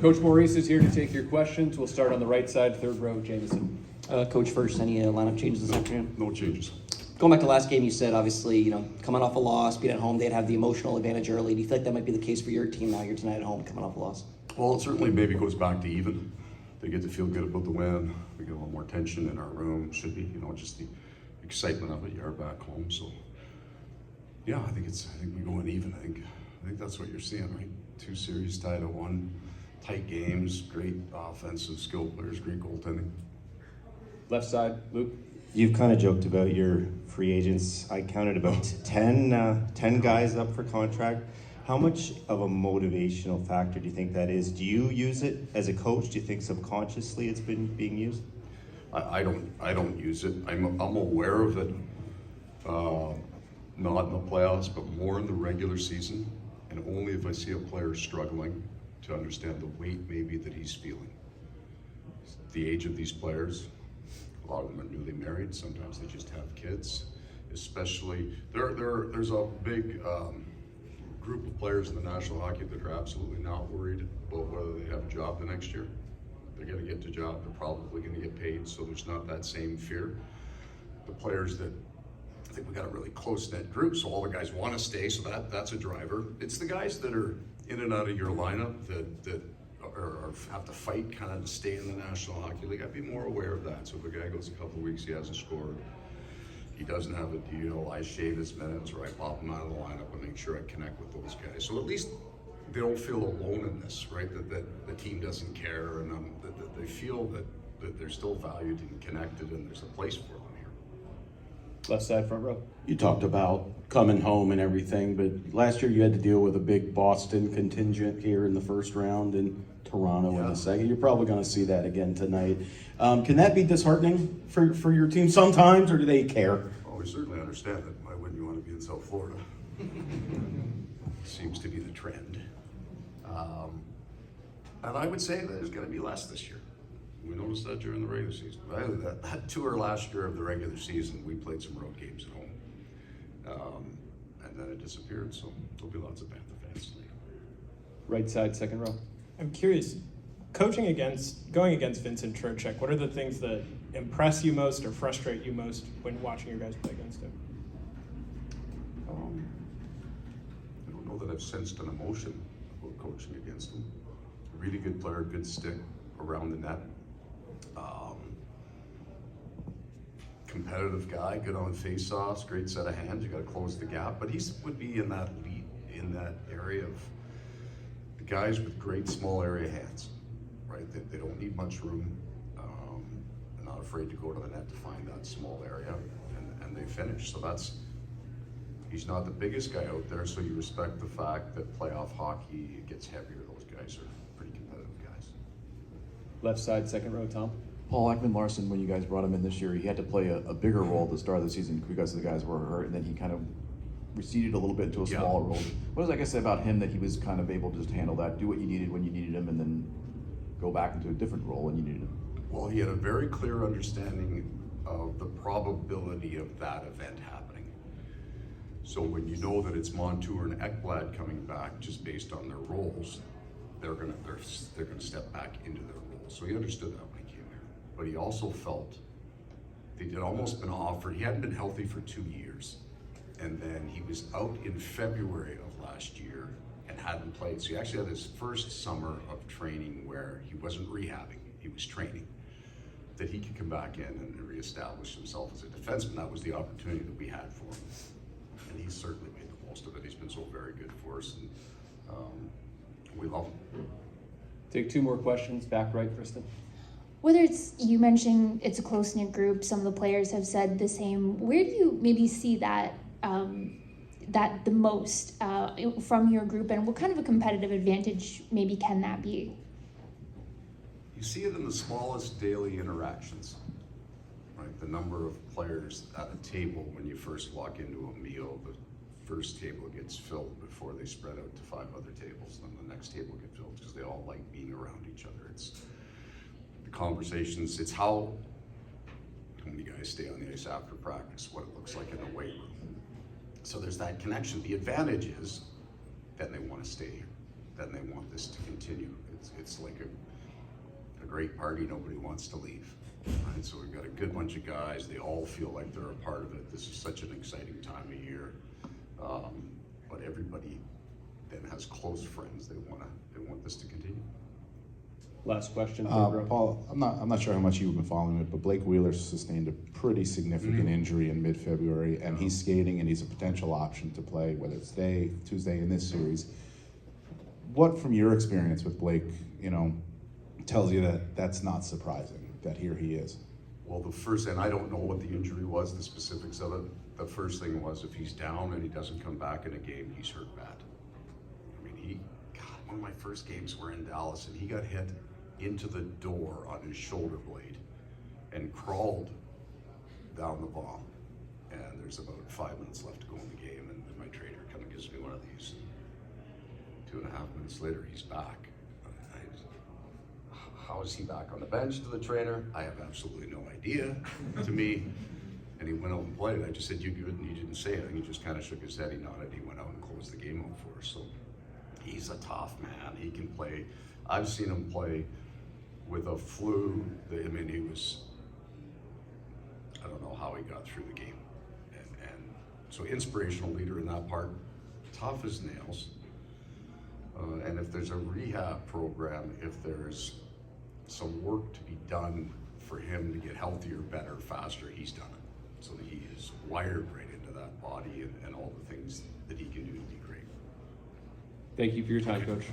Coach Maurice is here to take your questions. We'll start on the right side, third row, Jameson. Coach, first, any lineup changes this afternoon? No changes. Going back to last game, you said obviously, coming off a loss, being at home, they'd have the emotional advantage early. Do you feel like that might be the case for your team now? You're tonight at home, coming off a loss. Well, it certainly maybe goes back to even. They get to feel good about the win. We get a little more tension in our room. Should be, just the excitement of it. You are back home, so yeah, I think we go in even. I think that's what you're seeing, right? 2 series tied at 1, tight games, great offensive skill players, great goaltending. Left side, Luke. You've kind of joked about your free agents. I counted about 10 guys up for contract. How much of a motivational factor do you think that is? Do you use it as a coach? Do you think subconsciously it's been being used? I don't use it. I'm aware of it, not in the playoffs, but more in the regular season, and only if I see a player struggling to understand the weight maybe that he's feeling. The age of these players, a lot of them are newly married. Sometimes they just have kids. Especially, there's a big group of players in the National Hockey that are absolutely not worried about whether they have a job the next year. They're going to get the job. They're probably going to get paid, so there's not that same fear. The players that I think we got a really close-knit group, so all the guys want to stay, so that's a driver. It's the guys that are in and out of your lineup that have to fight kind of to stay in the National Hockey League. I'd be more aware of that. So if a guy goes a couple of weeks, he hasn't scored, he doesn't have a deal, I shave his minutes, or I pop him out of the lineup and make sure I connect with those guys. So at least they don't feel alone in this, right? That the team doesn't care, and that they feel that they're still valued and connected, and there's a place for them here. Left side, front row. You talked about coming home and everything, but last year you had to deal with a big Boston contingent here in the first round and Toronto in the second. You're probably going to see that again tonight. Can that be disheartening for your team sometimes, or do they care? Well, we certainly understand it. Why wouldn't you want to be in South Florida? Seems to be the trend. And I would say that there's going to be less this year. We noticed that during the regular season. That tour last year of the regular season, we played some road games at home. And then it disappeared, so there'll be lots of Panther fans tonight. Right side, second row. I'm curious, going against Vincent Trocheck, what are the things that impress you most or frustrate you most when watching your guys play against him? I don't know that I've sensed an emotion about coaching against him. Really good player, good stick around the net. Competitive guy, good on face-offs, great set of hands. You got to close the gap, but he would be in that lead, in that area of the guys with great small area hands, right? They don't need much room. They're not afraid to go to the net to find that small area, and they finish. So he's not the biggest guy out there, so you respect the fact that playoff hockey gets heavier. Those guys are pretty competitive guys. Left side, second row, Tom. Paul Ekman-Larsson, when you guys brought him in this year, he had to play a bigger role at the start of the season because the guys were hurt, and then he kind of receded a little bit into a smaller role. What does that guy say about him, that he was kind of able to just handle that, do what you needed when you needed him, and then go back into a different role when you needed him? Well, he had a very clear understanding of the probability of that event happening. So when you know that it's Montour and Ekblad coming back, just based on their roles, they're gonna step back into their roles. So he understood that when he came here. But he also felt they'd almost been offered. He hadn't been healthy for 2 years, and then he was out in February of last year and hadn't played. So he actually had his first summer of training where he wasn't rehabbing, he was training, that he could come back in and reestablish himself as a defenseman. That was the opportunity that we had for him, and he's certainly made the most of it. He's been so very good for us, and we love him. Take 2 more questions. Back right, Kristen. Whether it's, you mentioned it's a close-knit group, some of the players have said the same. Where do you maybe see that the most from your group, and what kind of a competitive advantage maybe can that be? You see it in the smallest daily interactions, right? The number of players at a table when you first walk into a meal, the first table gets filled before they spread out to 5 other tables, and then the next table gets filled because they all like being around each other. It's the conversations, it's how many guys stay on the ice after practice, what it looks like in the weight room. So there's that connection. The advantage is then they want to stay here, then they want this to continue. it's like a great party. Nobody wants to leave. Right? So we've got a good bunch of guys. They all feel like they're a part of it. This is such an exciting time of year. But everybody then has close friends. They want this to continue. Last question, Goodrow. Paul, I'm not sure how much you've been following it, but Blake Wheeler sustained a pretty significant injury in mid-February, and he's skating, and he's a potential option to play, whether it's today, Tuesday in this series. What, from your experience with Blake, tells you that that's not surprising, that here he is? Well, the first, and I don't know what the injury was, the specifics of it. The first thing was if he's down and he doesn't come back in a game, he's hurt bad. I mean, one of my first games were in Dallas, and he got hit into the door on his shoulder blade and crawled down the bomb. And there's about 5 minutes left to go in the game, and my trainer kind of gives me one of these. 2.5 minutes later, he's back. How is he back on the bench to the trainer? I have absolutely no idea. To me, and he went out and played. I just said, "You good?" And he didn't say anything. He just kind of shook his head. He nodded. He went out and closed the game out for us. So he's a tough man. He can play. I've seen him play with a flu. I don't know how he got through the game. And so inspirational leader in that part. Tough as nails. And if there's a rehab program, if there's some work to be done for him to get healthier, better, faster, he's done it. So he is wired right into that body and all the things that he can do to be great. Thank you for your time, Coach.